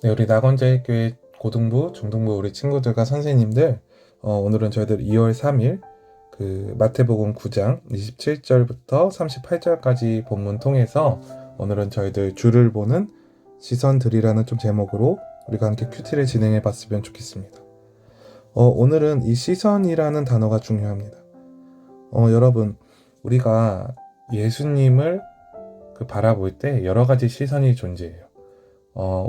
네, 우리 낙원제일교회 고등부, 중등부 우리 친구들과 선생님들, 오늘은 저희들 2월 3일 그 마태복음 9장 27절부터 38절까지 본문 통해서 오늘은 저희들 주를 보는 시선들이라는 좀 제목으로 우리가 함께 큐티를 진행해 봤으면 좋겠습니다. 오늘은 이 시선이라는 단어가 중요합니다. 여러분, 우리가 예수님을 바라볼 때 여러 가지 시선이 존재해요.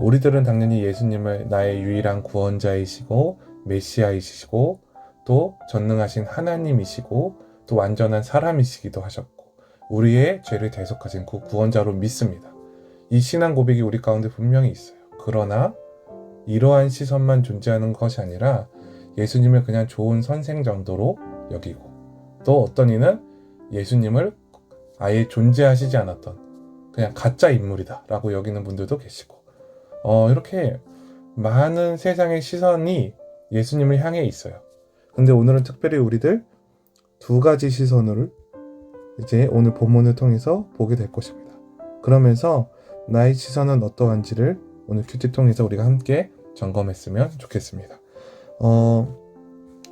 우리들은 당연히 예수님을 나의 유일한 구원자이시고 메시아이시고 또 전능하신 하나님이시고 또 완전한 사람이시기도 하셨고 우리의 죄를 대속하신 그 구원자로 믿습니다. 이 신앙 고백이 우리 가운데 분명히 있어요. 그러나 이러한 시선만 존재하는 것이 아니라 예수님을 그냥 좋은 선생 정도로 여기고 또 어떤 이는 예수님을 아예 존재하시지 않았던 그냥 가짜 인물이다 라고 여기는 분들도 계시고 이렇게 많은 세상의 시선이 예수님을 향해 있어요. 근데 오늘은 특별히 우리들 두 가지 시선을 이제 오늘 본문을 통해서 보게 될 것입니다. 그러면서 나의 시선은 어떠한지를 오늘 큐티 통해서 우리가 함께 점검했으면 좋겠습니다.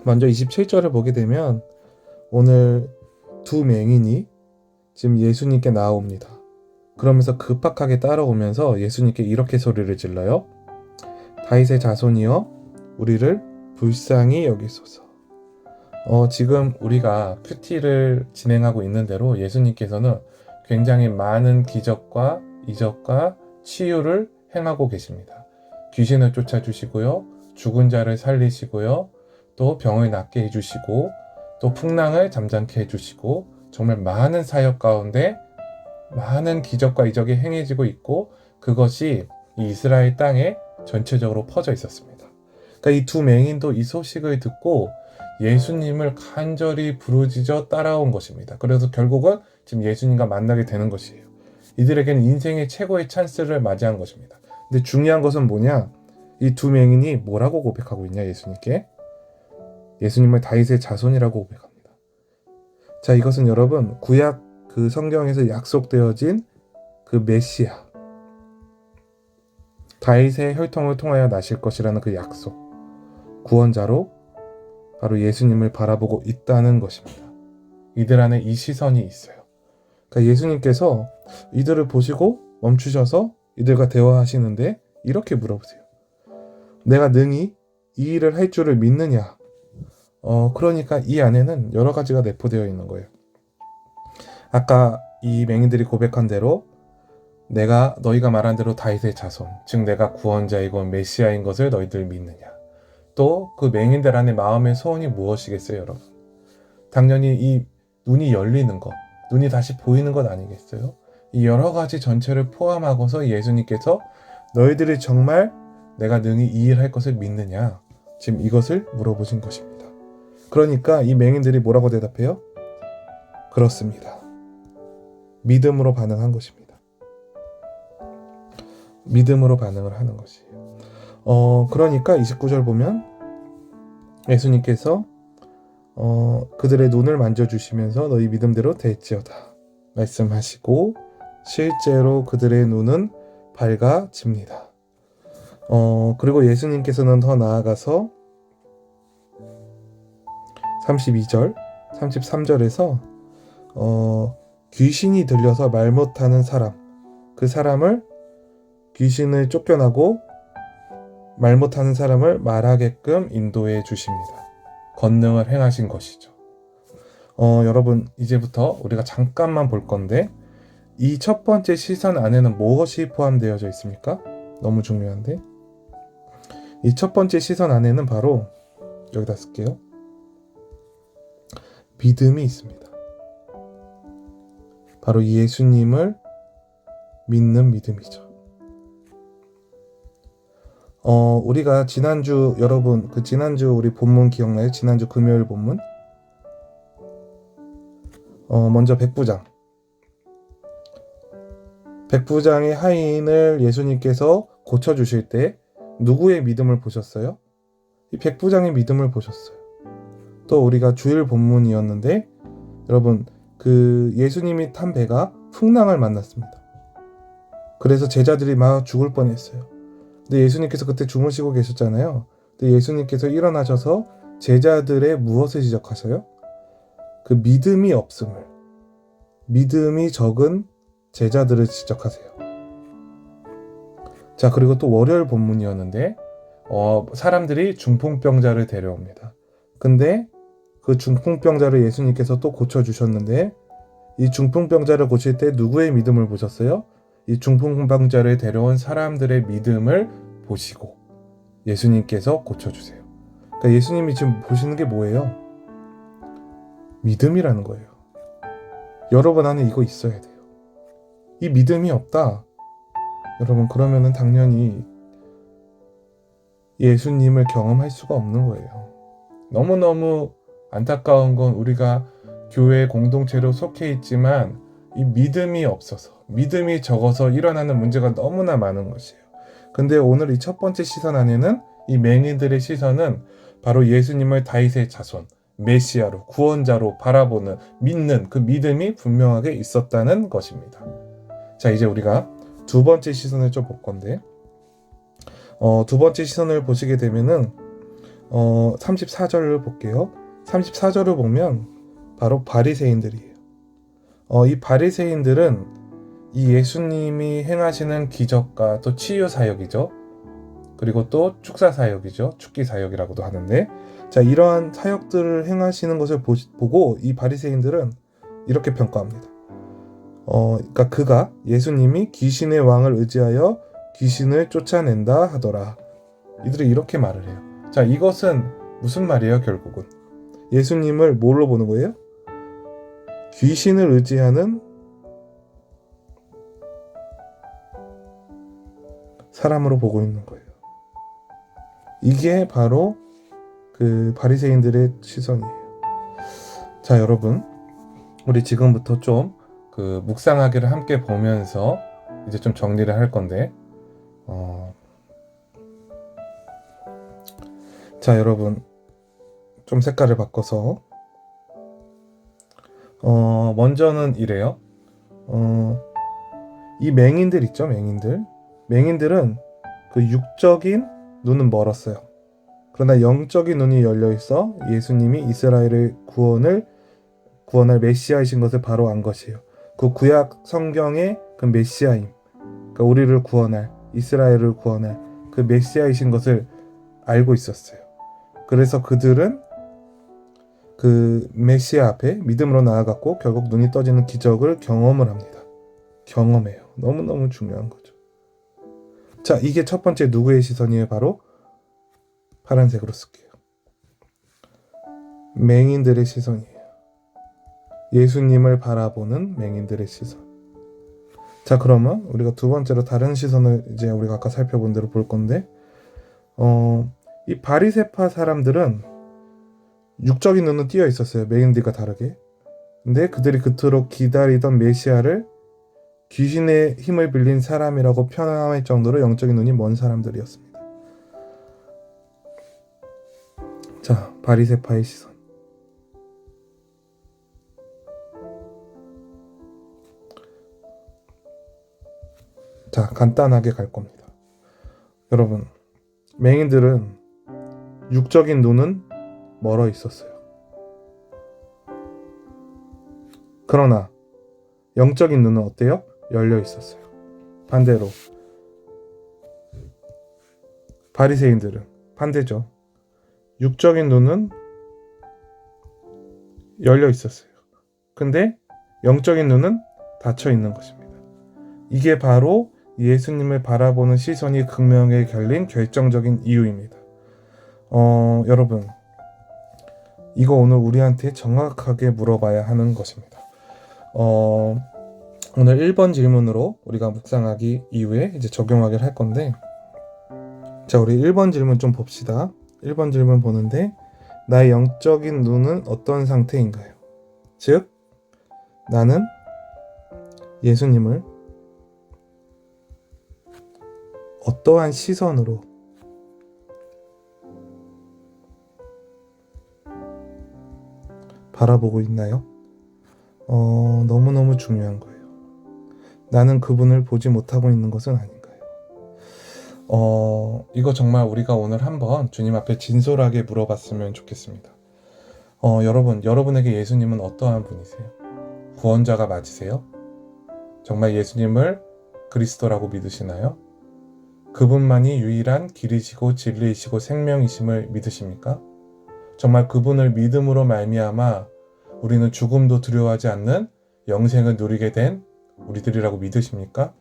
먼저 27절을 보게 되면 오늘 두 맹인이 지금 예수님께 나옵니다. 그러면서 급박하게 따라오면서 예수님께 이렇게 소리를 질러요. 다윗의 자손이여 우리를 불쌍히 여기소서. 지금 우리가 큐티를 진행하고 있는 대로 예수님께서는 굉장히 많은 기적과 이적과 치유를 행하고 계십니다. 귀신을 쫓아주시고요. 죽은 자를 살리시고요. 또 병을 낫게 해주시고 또 풍랑을 잠잠케 해주시고 정말 많은 사역 가운데 많은 기적과 이적이 행해지고 있고 그것이 이 이스라엘 땅에 전체적으로 퍼져 있었습니다. 그러니까 이 두 맹인도 이 소식을 듣고 예수님을 간절히 부르짖어 따라온 것입니다. 그래서 결국은 지금 예수님과 만나게 되는 것이에요. 이들에게는 인생의 최고의 찬스를 맞이한 것입니다. 근데 중요한 것은 뭐냐? 이 두 맹인이 뭐라고 고백하고 있냐 예수님께? 예수님을 다윗의 자손이라고 고백합니다. 자, 이것은 여러분 구약 그 성경에서 약속되어진 그 메시아 다윗의 혈통을 통하여 나실 것이라는 그 약속 구원자로 바로 예수님을 바라보고 있다는 것입니다. 이들 안에 이 시선이 있어요. 그러니까 예수님께서 이들을 보시고 멈추셔서 이들과 대화하시는데 이렇게 물어보세요. 내가 능히 이 일을 할 줄을 믿느냐? 그러니까 이 안에는 여러 가지가 내포되어 있는 거예요. 아까 이 맹인들이 고백한 대로 너희가 말한 대로 다윗의 자손, 즉 내가 구원자이고 메시아인 것을 너희들 믿느냐? 또 그 맹인들 안에 마음의 소원이 무엇이겠어요, 여러분? 당연히 이 눈이 열리는 것, 눈이 다시 보이는 것 아니겠어요? 이 여러 가지 전체를 포함하고서 예수님께서 너희들이 정말 내가 능히 이 일 할 것을 믿느냐? 지금 이것을 물어보신 것입니다. 그러니까 이 맹인들이 뭐라고 대답해요? 그렇습니다. 믿음으로 반응한 것입니다. 믿음으로 반응을 하는 것이에요. 그러니까 29절 보면 예수님께서 그들의 눈을 만져주시면서 너희 믿음대로 될지어다 말씀하시고 실제로 그들의 눈은 밝아집니다. 그리고 예수님께서는 더 나아가서 32절, 33절에서 귀신이 들려서 말 못하는 사람, 그 사람을 귀신을 쫓겨나고 말 못하는 사람을 말하게끔 인도해 주십니다. 권능을 행하신 것이죠. 여러분 이제부터 우리가 잠깐만 볼 건데 이 첫 번째 시선 안에는 무엇이 포함되어져 있습니까? 너무 중요한데 이 첫 번째 시선 안에는 바로 여기다 쓸게요. 믿음이 있습니다. 바로 예수님을 믿는 믿음이죠. 우리가 지난주 여러분 지난주 우리 본문 기억나요? 지난주 금요일 본문 먼저 백부장의 하인을 예수님께서 고쳐주실 때 누구의 믿음을 보셨어요? 이 백부장의 믿음을 보셨어요. 또 우리가 주일 본문이었는데 여러분 그 예수님이 탄 배가 풍랑을 만났습니다. 그래서 제자들이 막 죽을 뻔했어요. 근데 예수님께서 그때 주무시고 계셨잖아요. 근데 예수님께서 일어나셔서 제자들의 무엇을 지적하셔요? 그 믿음이 없음을, 믿음이 적은 제자들을 지적하세요. 자, 그리고 또 월요일 본문이었는데 사람들이 중풍병자를 데려옵니다. 근데 그 중풍병자를 예수님께서 또 고쳐주셨는데, 이 중풍병자를 고칠 때 누구의 믿음을 보셨어요? 이 중풍병자를 데려온 사람들의 믿음을 보시고 예수님께서 고쳐주세요. 그러니까 예수님이 지금 보시는 게 뭐예요? 믿음이라는 거예요. 여러분 안에 이거 있어야 돼요. 이 믿음이 없다, 여러분, 그러면은 당연히 예수님을 경험할 수가 없는 거예요. 너무너무 안타까운 건 우리가 교회 공동체로 속해 있지만 이 믿음이 없어서, 믿음이 적어서 일어나는 문제가 너무나 많은 것이에요. 근데 오늘 이 첫 번째 시선 안에는 이 맹인들의 시선은 바로 예수님을 다윗의 자손, 메시아로, 구원자로 바라보는, 믿는 그 믿음이 분명하게 있었다는 것입니다. 자, 이제 우리가 두 번째 시선을 좀 볼 건데, 두 번째 시선을 보시게 되면은 34절을 볼게요. 34절을 보면 바로 바리새인들이에요. 이 바리새인들은 이 예수님이 행하시는 기적과 또 치유 사역이죠. 그리고 또 축사 사역이죠. 축기 사역이라고도 하는데, 자, 이러한 사역들을 행하시는 것을 보고 이 바리새인들은 이렇게 평가합니다. 그러니까 그가, 예수님이 귀신의 왕을 의지하여 귀신을 쫓아낸다 하더라. 이들이 이렇게 말을 해요. 자, 이것은 무슨 말이에요? 결국은 예수님을 뭘로 보는 거예요? 귀신을 의지하는 사람으로 보고 있는 거예요. 이게 바로 그 바리새인들의 시선이에요. 자, 여러분, 우리 지금부터 좀 그 묵상하기를 함께 보면서 이제 좀 정리를 할 건데, 자, 여러분, 좀 색깔을 바꿔서 먼저는 이래요. 이 맹인들 있죠, 맹인들은 그 육적인 눈은 멀었어요. 그러나 영적인 눈이 열려 있어 예수님이 이스라엘의 구원할 메시아이신 것을 바로 안 것이에요. 그 구약 성경의 그 메시아임, 그러니까 우리를 구원할, 이스라엘을 구원할 그 메시아이신 것을 알고 있었어요. 그래서 그들은 그 메시아 앞에 믿음으로 나아갔고 결국 눈이 떠지는 기적을 경험을 합니다. 경험해요. 너무너무 중요한 거죠. 자, 이게 첫 번째 누구의 시선이에요? 바로 파란색으로 쓸게요. 맹인들의 시선이에요. 예수님을 바라보는 맹인들의 시선. 자, 그러면 우리가 두 번째로 다른 시선을 이제 우리가 아까 살펴본 대로 볼 건데, 이 바리새파 사람들은 육적인 눈은 띄어 있었어요. 맹인들과 다르게. 근데 그들이 그토록 기다리던 메시아를 귀신의 힘을 빌린 사람이라고 표현할 정도로 영적인 눈이 먼 사람들이었습니다. 자, 바리새파의 시선. 자, 간단하게 갈 겁니다. 여러분, 맹인들은 육적인 눈은 멀어 있었어요. 그러나 영적인 눈은 어때요? 열려 있었어요. 반대로 바리새인들은 반대죠. 육적인 눈은 열려 있었어요. 근데 영적인 눈은 닫혀 있는 것입니다. 이게 바로 예수님을 바라보는 시선이 극명하게 갈린 결정적인 이유입니다. 여러분, 이거 오늘 우리한테 정확하게 물어봐야 하는 것입니다. 오늘 1번 질문으로 우리가 묵상하기 이후에 이제 적용하기를 할 건데, 자, 우리 1번 질문 좀 봅시다. 1번 질문 보는데, 나의 영적인 눈은 어떤 상태인가요? 즉, 나는 예수님을 어떠한 시선으로 바라보고 있나요? 너무너무 중요한 거예요. 나는 그분을 보지 못하고 있는 것은 아닌가요? 이거 정말 우리가 오늘 한번 주님 앞에 진솔하게 물어봤으면 좋겠습니다. 여러분에게 예수님은 어떠한 분이세요? 구원자가 맞으세요? 정말 예수님을 그리스도라고 믿으시나요? 그분만이 유일한 길이시고 진리이시고 생명이심을 믿으십니까? 정말 그분을 믿음으로 말미암아 우리는 죽음도 두려워하지 않는 영생을 누리게 된 우리들이라고 믿으십니까?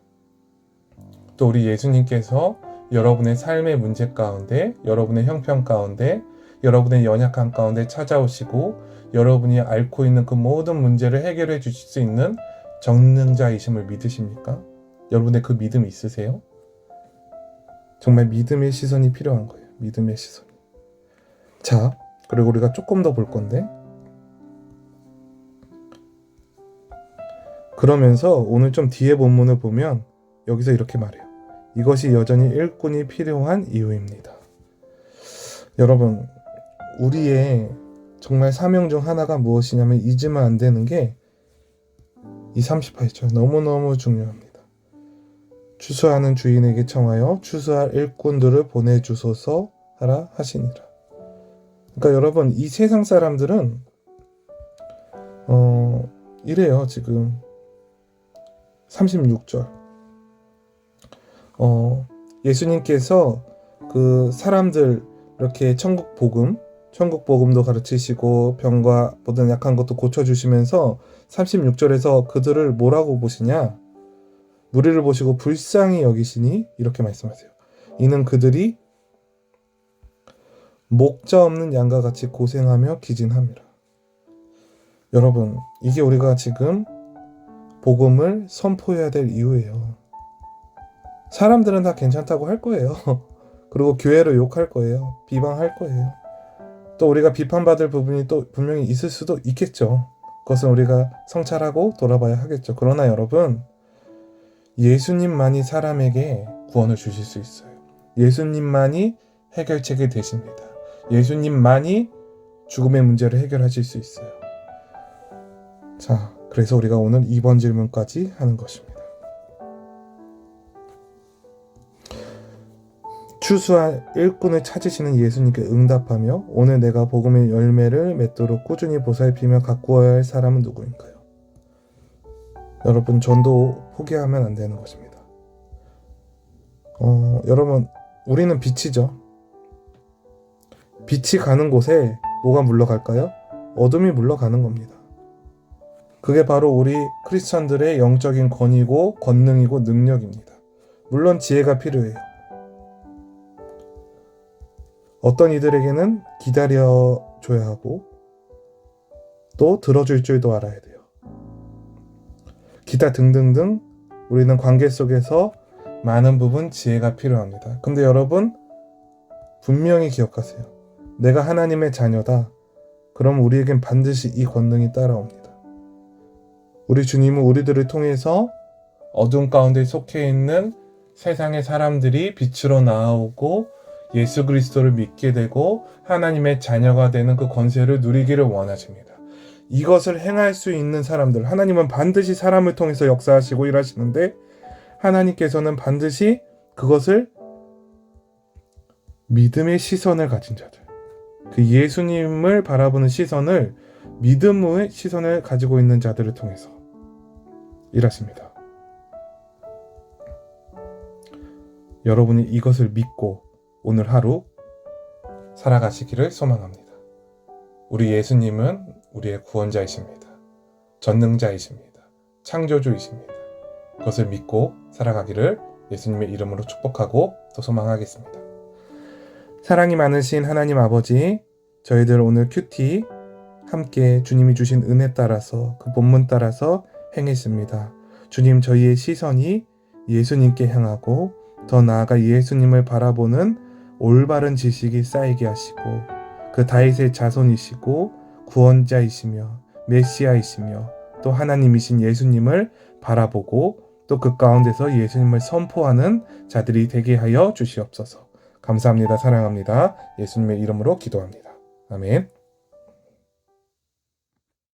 또 우리 예수님께서 여러분의 삶의 문제 가운데, 여러분의 형편 가운데, 여러분의 연약함 가운데 찾아오시고 여러분이 앓고 있는 그 모든 문제를 해결해 주실 수 있는 전능자이심을 믿으십니까? 여러분의 그 믿음이 있으세요? 정말 믿음의 시선이 필요한 거예요. 믿음의 시선. 자, 그리고 우리가 조금 더 볼 건데, 그러면서 오늘 좀 뒤에 본문을 보면 여기서 이렇게 말해요. 이것이 여전히 일꾼이 필요한 이유입니다. 여러분, 우리의 정말 사명 중 하나가 무엇이냐면 잊으면 안 되는 게 이 38절 너무너무 중요합니다. 추수하는 주인에게 청하여 추수할 일꾼들을 보내주소서 하라 하시니라. 그러니까 여러분, 이 세상 사람들은 이래요. 지금 36절 예수님께서 그 사람들 이렇게 천국 복음도 가르치시고 병과 모든 약한 것도 고쳐주시면서 36절에서 그들을 뭐라고 보시냐? 무리를 보시고 불쌍히 여기시니 이렇게 말씀하세요. 이는 그들이 목자 없는 양과 같이 고생하며 기진함이라. 여러분, 이게 우리가 지금 복음을 선포해야 될 이유예요. 사람들은 다 괜찮다고 할 거예요. 그리고 교회로 욕할 거예요. 비방할 거예요. 또 우리가 비판받을 부분이 또 분명히 있을 수도 있겠죠. 그것은 우리가 성찰하고 돌아봐야 하겠죠. 그러나 여러분, 예수님만이 사람에게 구원을 주실 수 있어요. 예수님만이 해결책이 되십니다. 예수님만이 죽음의 문제를 해결하실 수 있어요. 자, 그래서 우리가 오늘 2번 질문까지 하는 것입니다. 추수할 일꾼을 찾으시는 예수님께 응답하며 오늘 내가 복음의 열매를 맺도록 꾸준히 보살피며 가꾸어야 할 사람은 누구인가요? 여러분, 전도 포기하면 안 되는 것입니다. 여러분, 우리는 빛이죠. 빛이 가는 곳에 뭐가 물러갈까요? 어둠이 물러가는 겁니다. 그게 바로 우리 크리스천들의 영적인 권위고 권능이고 능력입니다. 물론 지혜가 필요해요. 어떤 이들에게는 기다려줘야 하고 또 들어줄 줄도 알아야 돼요. 기타 등등등 우리는 관계 속에서 많은 부분 지혜가 필요합니다. 근데 여러분, 분명히 기억하세요. 내가 하나님의 자녀다. 그럼 우리에겐 반드시 이 권능이 따라옵니다. 우리 주님은 우리들을 통해서 어둠 가운데 속해 있는 세상의 사람들이 빛으로 나오고 예수 그리스도를 믿게 되고 하나님의 자녀가 되는 그 권세를 누리기를 원하십니다. 이것을 행할 수 있는 사람들, 하나님은 반드시 사람을 통해서 역사하시고 일하시는데 하나님께서는 반드시 그것을 믿음의 시선을 가진 자들, 그 예수님을 바라보는 시선을 믿음의 시선을 가지고 있는 자들을 통해서 일하십니다. 여러분이 이것을 믿고 오늘 하루 살아가시기를 소망합니다. 우리 예수님은 우리의 구원자이십니다. 전능자이십니다. 창조주이십니다. 그것을 믿고 살아가기를 예수님의 이름으로 축복하고 또 소망하겠습니다. 사랑이 많으신 하나님 아버지, 저희들 오늘 큐티 함께 주님이 주신 은혜 따라서 그 본문 따라서 행했습니다. 주님, 저희의 시선이 예수님께 향하고 더 나아가 예수님을 바라보는 올바른 지식이 쌓이게 하시고 그 다윗의 자손이시고 구원자이시며 메시아이시며 또 하나님이신 예수님을 바라보고 또 그 가운데서 예수님을 선포하는 자들이 되게 하여 주시옵소서. 감사합니다. 사랑합니다. 예수님의 이름으로 기도합니다. 아멘.